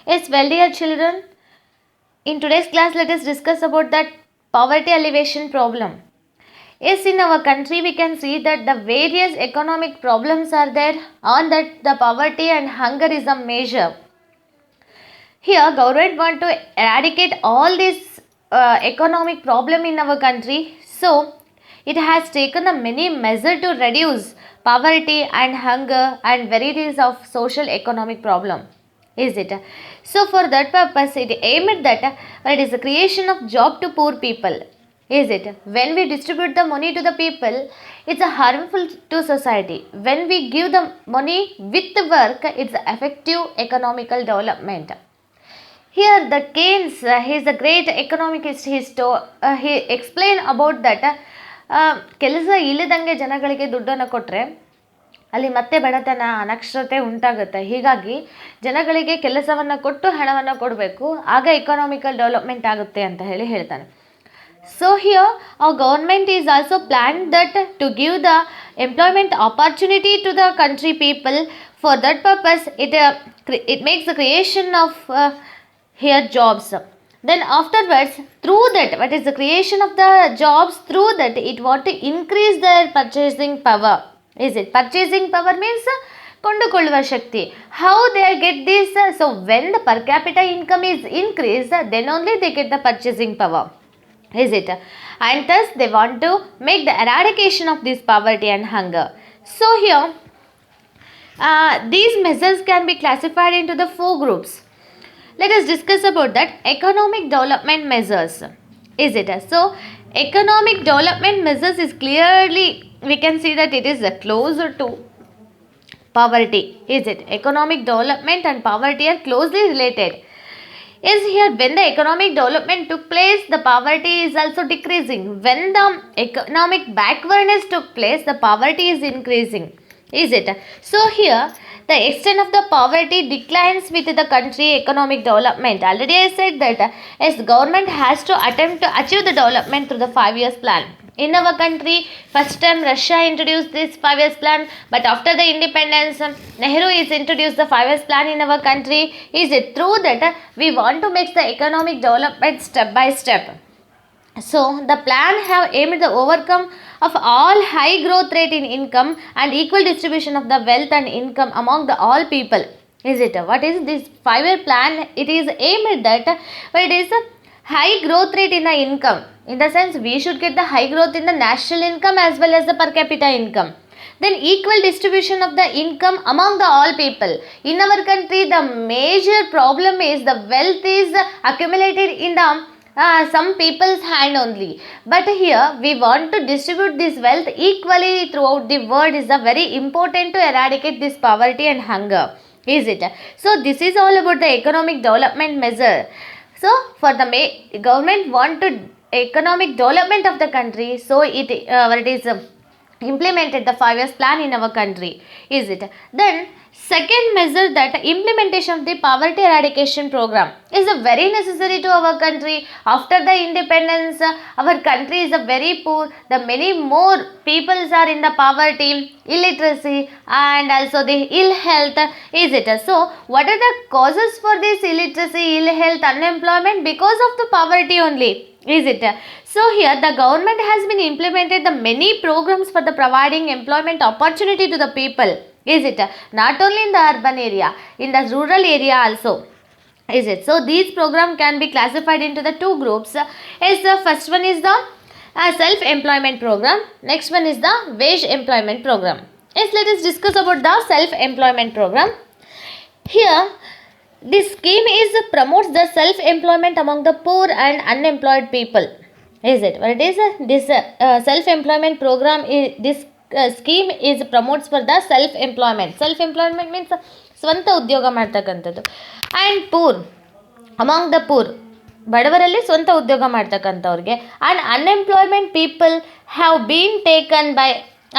Yes, well, dear children, in today's class, let us discuss about that poverty alleviation problem. Yes, in our country, we can see that the various economic problems are there, on that the poverty and hunger is a measure. Here, government want to eradicate all this economic problem in our country. So, it has taken a many measures to reduce poverty and hunger and varieties of social economic problem. Is it? So, for that purpose, it aimed that it is the creation of job to poor people. Is it? When we distribute the money to the people, it's a harmful to society. When we give the money with the work, it's effective economical development. Here the Keynes, he is a great economist, he explained about that ಕೆಲಸ ಇಲ್ಲದಂಗೆ ಜನಗಳಿಗೆ ದುಡ್ಡನ್ನು ಕೊಟ್ಟರೆ ಅಲ್ಲಿ ಮತ್ತೆ ಬಡತನ ಅನಕ್ಷರತೆ ಉಂಟಾಗುತ್ತೆ. ಹೀಗಾಗಿ ಜನಗಳಿಗೆ ಕೆಲಸವನ್ನು ಕೊಟ್ಟು ಹಣವನ್ನು ಕೊಡಬೇಕು, ಆಗ ಎಕನಾಮಿಕಲ್ ಡೆವಲಪ್ಮೆಂಟ್ ಆಗುತ್ತೆ ಅಂತ ಹೇಳ್ತಾನೆ. So here our government is also planned that to give the employment opportunity to the country people. For that purpose, it makes the creation of here jobs. Then afterwards, through that, what is the creation of the jobs? Through that, it want to increase their purchasing power. Is it? Purchasing power means ಕೊಂಡುಕೊಳ್ಳುವ ಶಕ್ತಿ. How they get this? So when the per capita income is increased, then only they get the purchasing power. Is it? And thus they want to make the eradication of this poverty and hunger. So here, these measures can be classified into the 4 groups. Let us discuss about that economic development measures. Is it? So economic development measures is clearly, we can see that it is closer to poverty. Is it? Economic development and poverty are closely related. Is here when the economic development took place, the poverty is also decreasing. When the economic backwardness took place, the poverty is increasing. Is it? So here the extent of the poverty declines with the country economic development. Already I said that as government has to attempt to achieve the development through the 5 years plan. In our country, first time Russia introduced this 5 years plan, but after the independence, Nehru is introduced the 5 years plan in our country. Is it through that we want to make the economic development step by step. So the plan have aimed the overcome of all high growth rate in income and equal distribution of the wealth and income among the all people. Is it? What is this 5-year plan? It is aimed that it is a high growth rate in the income. In the sense, we should get the high growth in the national income as well as the per capita income. Then equal distribution of the income among the all people. In our country, the major problem is the wealth is accumulated in the some people's hand only, but here we want to distribute this wealth equally throughout the world. Is very important to eradicate this poverty and hunger. Is it? So this is all about the economic development measure. So for the government want to economic development of the country, so it is implemented the 5 years plan in our country. Is it? Then second measure, that implementation of the poverty eradication program is a very necessary to our country. After the independence, our country is a very poor. The many more peoples are in the poverty, illiteracy and also the ill health. Is it? So what are the causes for this illiteracy, ill health, unemployment? Because of the poverty only. Is it? So here the government has been implemented the many programs for the providing employment opportunity to the people. Is it? Not only in the urban area, in the rural area also. Is it? So these programs can be classified into the 2 groups. As the first one is the self-employment program. Next one is the wage employment program. Yes, let us discuss about the self-employment program. Here, this scheme is promotes the self-employment among the poor and unemployed people. Is it? What is this self-employment program? This scheme is promotes for the self-employment. Self-employment means ಸ್ವಂತ ಉದ್ಯೋಗ ಮಾಡ್ತಕ್ಕಂಥದ್ದು. And poor among the poor, ಬಡವರಲ್ಲಿ ಸ್ವಂತ ಉದ್ಯೋಗ ಮಾಡ್ತಕ್ಕಂಥವ್ರಿಗೆ. And unemployment people have been taken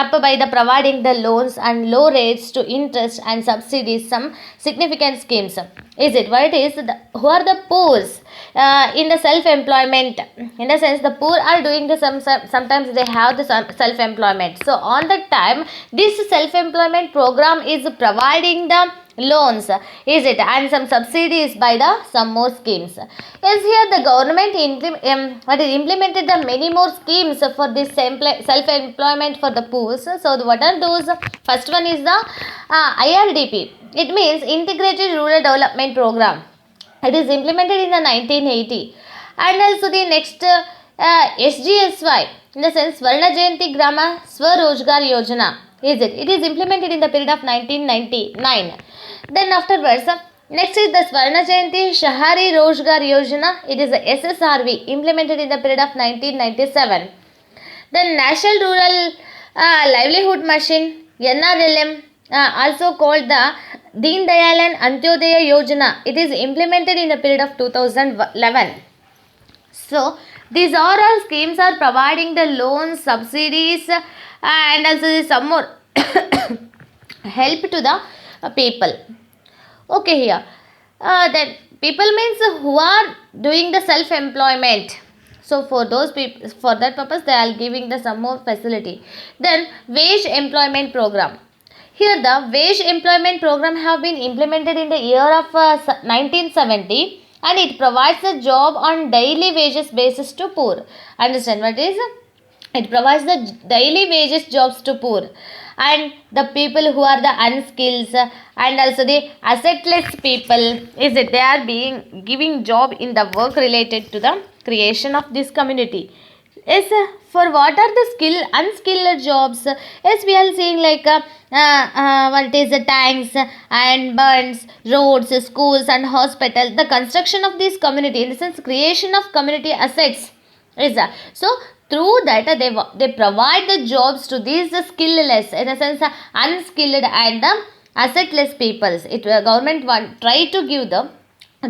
up by the providing the loans and low rates to interest and subsidies, some significant schemes. Is it? What is who are the poor in the self-employment? In the sense, the poor are doing the sometimes they have the self-employment. So on the time, this self-employment program is providing the loans, is it, and some subsidies by the some more schemes. Yes, here the government implemented the many more schemes for this self-employment for the poor. So what are those? First one is the IRDP. It means Integrated Rural Development Program. It is implemented in the 1980. And also the next SGSY, in the sense Swarna Jayanti Grama Swarojgar Yojana, is it? It is implemented in the period of 1999. Then afterwards, next is the Swarna Jayanti Shahari Rozgar Yojana. It is the SSRV, implemented in the period of 1997. Then National Rural Livelihood Mission, NRLM, also called the Deen Dayalan Antyodaya Yojana. It is implemented in the period of 2011. So these are all schemes are providing the loans, subsidies, and also some more help to the people. Okay, here then people means who are doing the self-employment. So for those people, for that purpose they are giving the some more facility. Then wage employment program. Here the wage employment program have been implemented in the year of 1970, and it provides a job on daily wages basis to poor. Understand what is? It provides the daily wages jobs to poor and the people who are the unskilled and also the assetless people, is it, they are being giving job in the work related to the creation of this community. Yes, for what are the unskilled jobs? Yes, we are seeing like what is the tanks and burns, roads, schools and hospital. The construction of this community, in the sense creation of community assets, is so through that they provide the jobs to these skillless, in a sense unskilled and assetless peoples. It government try to give the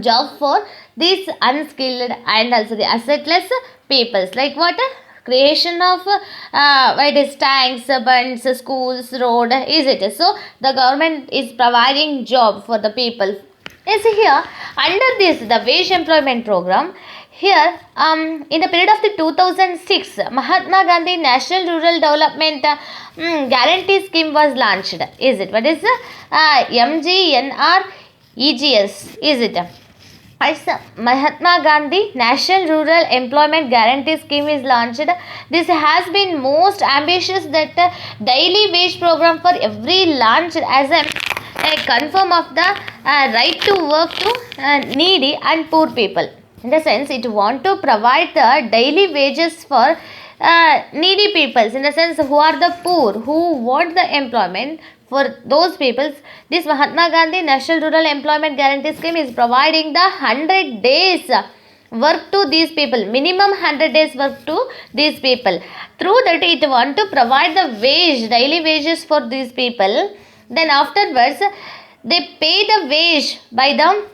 job for these unskilled and also the assetless peoples, like what, creation of what is tanks, bunds, schools, road, is it? So the government is providing job for the people. Yes, here under this the wage employment program, here in the period of the 2006 Mahatma Gandhi National Rural Development Guarantee Scheme was launched, is it? What is MGNREGS, is it? As Mahatma Gandhi National Rural Employment Guarantee Scheme is launched. This has been most ambitious that daily wage program for every launched as a confirm of the right to work to needy and poor people. In the sense, it want to provide the daily wages for needy peoples, in the sense who are the poor, who want the employment. For those peoples, this Mahatma Gandhi National Rural Employment Guarantee Scheme is providing the 100 days work to these people, minimum 100 days work to these people. Through that it want to provide the wage, daily wages for these people. Then afterwards they pay the wage by the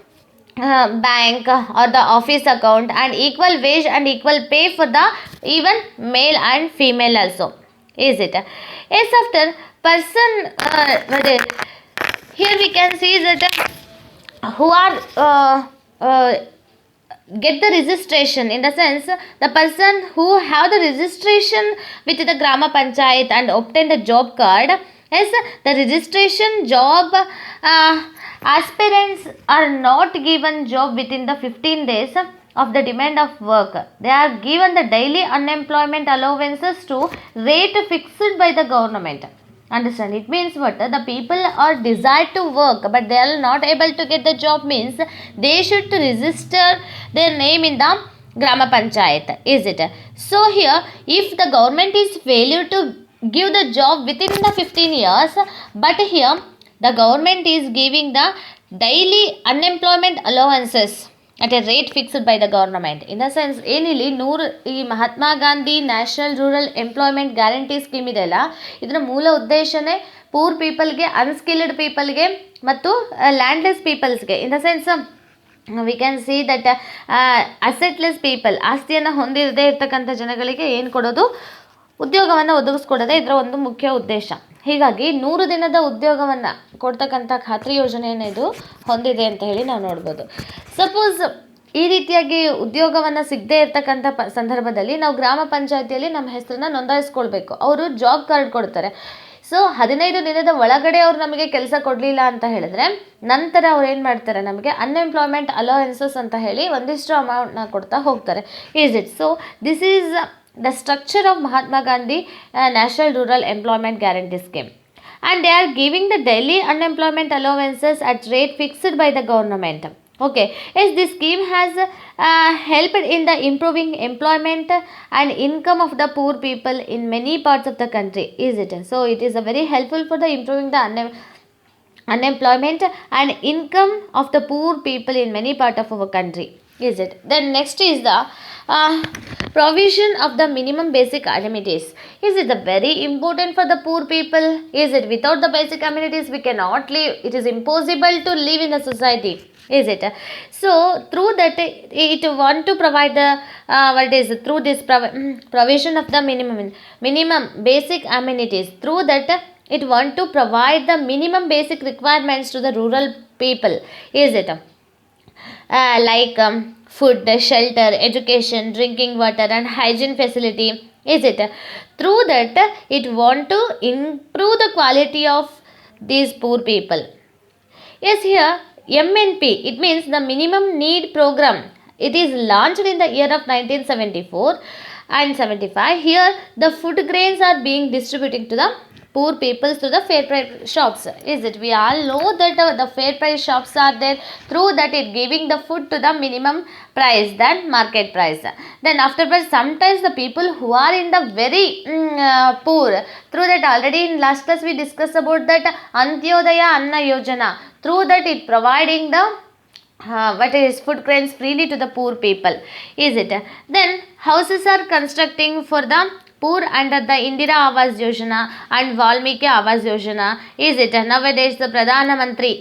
bank or the office account, and equal wage and equal pay for the even male and female also, is it? Yes, after person here we can see that who are get the registration, in the sense the person who have the registration with the Grama Panchayat and obtain the job card. Yes, the registration job aspirants are not given job within the 15 days of the demand of work. They are given the daily unemployment allowances to rate fixed by the government. Understand? It means what? The people are desired to work but they are not able to get the job, means they should register their name in the Grama Panchayat, is it? So here if the government is failure to give the job within the 15 years, but here the government is giving the daily unemployment allowances at a rate fixed by the government. In the sense ಏನಿಲ್ಲಿ ಈ Mahatma Gandhi national rural employment guarantee scheme ಇದೆಯಲ್ಲ, ಇದರ ಮೂಲ ಉದ್ದೇಶನೇ poor ಪೀಪಲ್ಗೆ, unskilled ಪೀಪಲ್ಗೆ ಮತ್ತು landless ಪೀಪಲ್ಸ್ಗೆ. In the sense we can see that assetless people, ಆಸ್ತಿಯನ್ನು ಹೊಂದಿರದೇ ಇರ್ತಕ್ಕಂಥ ಜನಗಳಿಗೆ ಏನು ಕೊಡೋದು, ಉದ್ಯೋಗವನ್ನು ಒದಗಿಸ್ಕೊಡೋದೇ ಇದರ ಒಂದು ಮುಖ್ಯ ಉದ್ದೇಶ. ಹೀಗಾಗಿ 100 ದಿನದ ಉದ್ಯೋಗವನ್ನು ಕೊಡ್ತಕ್ಕಂಥ ಖಾತ್ರಿ ಯೋಜನೆಯನ್ನು ಇದು ಹೊಂದಿದೆ ಅಂತ ಹೇಳಿ ನಾವು ನೋಡ್ಬೋದು. ಸಪೋಸ್ ಈ ರೀತಿಯಾಗಿ ಉದ್ಯೋಗವನ್ನು ಸಿಗದೇ ಇರ್ತಕ್ಕಂಥ ಸಂದರ್ಭದಲ್ಲಿ ನಾವು ಗ್ರಾಮ ಪಂಚಾಯತಿಯಲ್ಲಿ ನಮ್ಮ ಹೆಸರನ್ನ ನೋಂದಾಯಿಸ್ಕೊಳ್ಬೇಕು. ಅವರು ಜಾಬ್ ಕಾರ್ಡ್ ಕೊಡ್ತಾರೆ. ಸೊ 15 ದಿನದ ಒಳಗಡೆ ಅವ್ರು ನಮಗೆ ಕೆಲಸ ಕೊಡಲಿಲ್ಲ ಅಂತ ಹೇಳಿದ್ರೆ ನಂತರ ಅವ್ರು ಏನು ಮಾಡ್ತಾರೆ, ನಮಗೆ ಅನ್ಎಂಪ್ಲಾಯ್ಮೆಂಟ್ ಅಲೋವೆನ್ಸಸ್ ಅಂತ ಹೇಳಿ ಒಂದಿಷ್ಟು ಅಮೌಂಟ್ನ ಕೊಡ್ತಾ ಹೋಗ್ತಾರೆ. Is it? So this is the structure of Mahatma Gandhi national rural employment guarantee scheme. And they are giving the daily unemployment allowances at rate fixed by the government. Okay, yes, this scheme has helped in the improving employment and income of the poor people in many parts of the country, is it? So it is a very helpful for the improving the unemployment and income of the poor people in many parts of our country, is it? Then next is the provision of the minimum basic amenities. Is it very important for the poor people? Is it? Without the basic amenities we cannot live. It is impossible to live in a society, is it? So through that it want to provide the what is through this provision of the minimum basic amenities, through that it want to provide the minimum basic requirements to the rural people, is it? Like food, shelter, education, drinking water and hygiene facility, is it? Through that it want to improve the quality of these poor people. Yes, here MNP, it means the minimum need program. It is launched in the year of 1974 and 75. Here the food grains are being distributed to the poor people through the fair price shops, is it? We all know that the fair price shops are there. Through that it giving the food to the minimum price than market price. Then afterwards sometimes the people who are in the very poor, through that already in last class we discussed about that Antyodaya Anna Yojana. Through that it providing the what is food grains freely to the poor people, is it? Then houses are constructing for the poor under the Indira Awas Yojana and Valmiki Awas Yojana, is it? Nowadays the Pradhana Mantri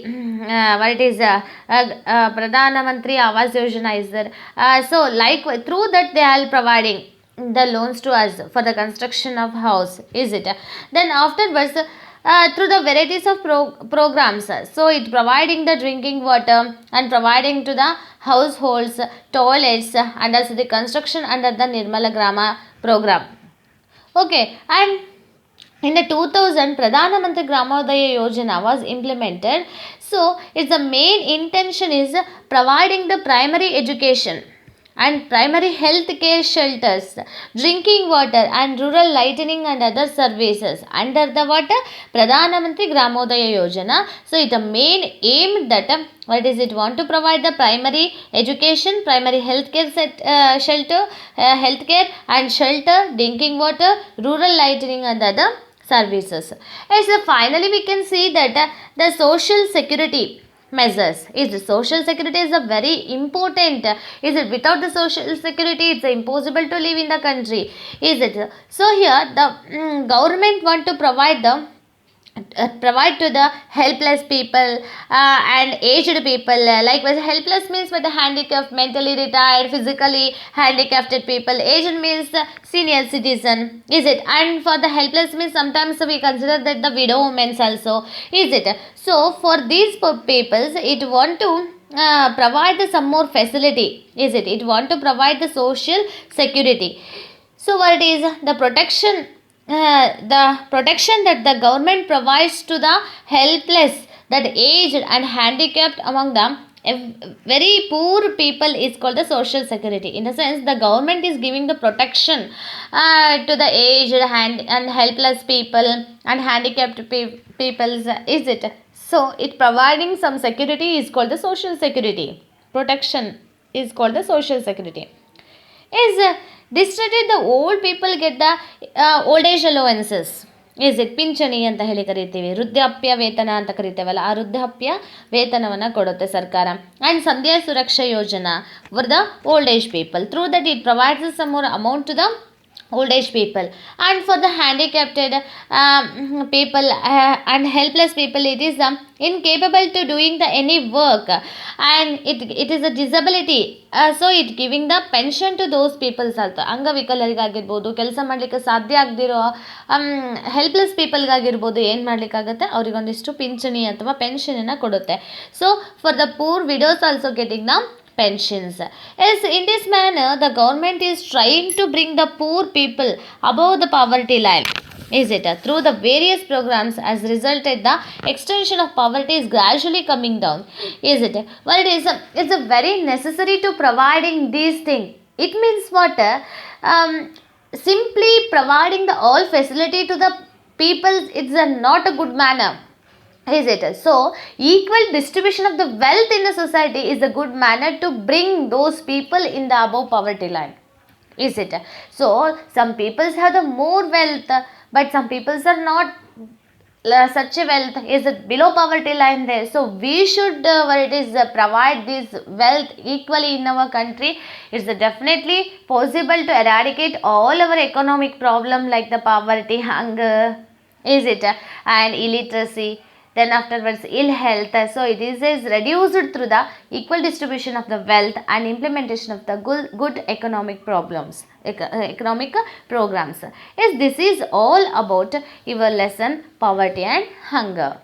what is Pradhana Mantri Awas Yojana is there. So like through that they are providing the loans to us for the construction of house, is it? Then afterwards through the varieties of programs, so it providing the drinking water and providing to the households toilets and also the construction under the Nirmala Grama program. Okay, and in the 2000 Pradhana Mantri Gramadaya Yojana was implemented. So its the main intention is providing the primary education and primary health care shelters, drinking water and rural lighting and other services under the water Pradhana Mantri Gramodaya Yojana. So it a main aim that what is it want to provide the primary education, primary health care shelter, health care and shelter, drinking water, rural lighting and other services. And so finally we can see that the social security measures, is the social security is a very important, is it? Without the social security it's impossible to live in the country, is it? So here the government want to provide the provide to the helpless people and aged people. Likewise helpless means for the handicapped, mentally retired, physically handicapped people. Aged means senior citizen, is it? And for the helpless means sometimes we consider that the widow women also, is it? So for these peoples it want to provide some more facility, is it? It want to provide the social security. So what is the protection that the government provides to the helpless, that aged and handicapped among them very poor people is called the social security. In the sense the government is giving the protection to the aged and helpless people and handicapped peoples, is it? So it providing some security is called the social security. Protection is called the social security. Is distributed the old people get the old age allowances, is it? ಪಿಂಚಣಿ ಅಂತ ಹೇಳಿ ಕರಿತೀವಿ, ವೃದ್ಧಾಪ್ಯ ವೇತನ ಅಂತ ಕರಿತೇವಲ್ಲ, ಆ ವೃದ್ಧಾಪ್ಯ ವೇತನವನ್ನು ಕೊಡುತ್ತೆ ಸರ್ಕಾರ. And Sandhya Suraksha Yojana for the old age people. Through that it provides some more amount to the old age people. And for the handicapped people and helpless people, it is incapable to doing the any work and it is a disability, so it giving the pension to those people also. ಅಂಗವಿಕಲರಿಗಾಗಿರ್ಬೋದು, ಕೆಲಸ ಮಾಡಲಿಕ್ಕೆ ಸಾಧ್ಯ ಆಗದಿರೋ helpless ಪೀಪಲ್ಗಾಗಿರ್ಬೋದು, ಏನು ಮಾಡಲಿಕ್ಕಾಗತ್ತೆ, ಅವರಿಗೊಂದಿಷ್ಟು ಪಿಂಚಣಿ ಅಥವಾ ಪೆನ್ಷನನ್ನು ಕೊಡುತ್ತೆ. So for the poor widow's also getting the pensions. Yes, in this manner the government is trying to bring the poor people above the poverty line. Is it? Through the various programs has resulted the extension of poverty is gradually coming down. Is it? Well, it's a very necessary to providing these things. It means what? Simply providing the all facility to the people, it's not a good manner. Is it? So, equal distribution of the wealth in the society is a good manner to bring those people in the above poverty line. Is it? So, some peoples have the more wealth, but some peoples are not such a wealth is below poverty line there. So, we should what it is provide this wealth equally in our country. It's definitely possible to eradicate all our economic problem like the poverty, hunger, is it, and illiteracy, then afterwards ill health. So it is reduced through the equal distribution of the wealth and implementation of the good economic problems, economic programs. Yes, this is all about your lesson poverty and hunger.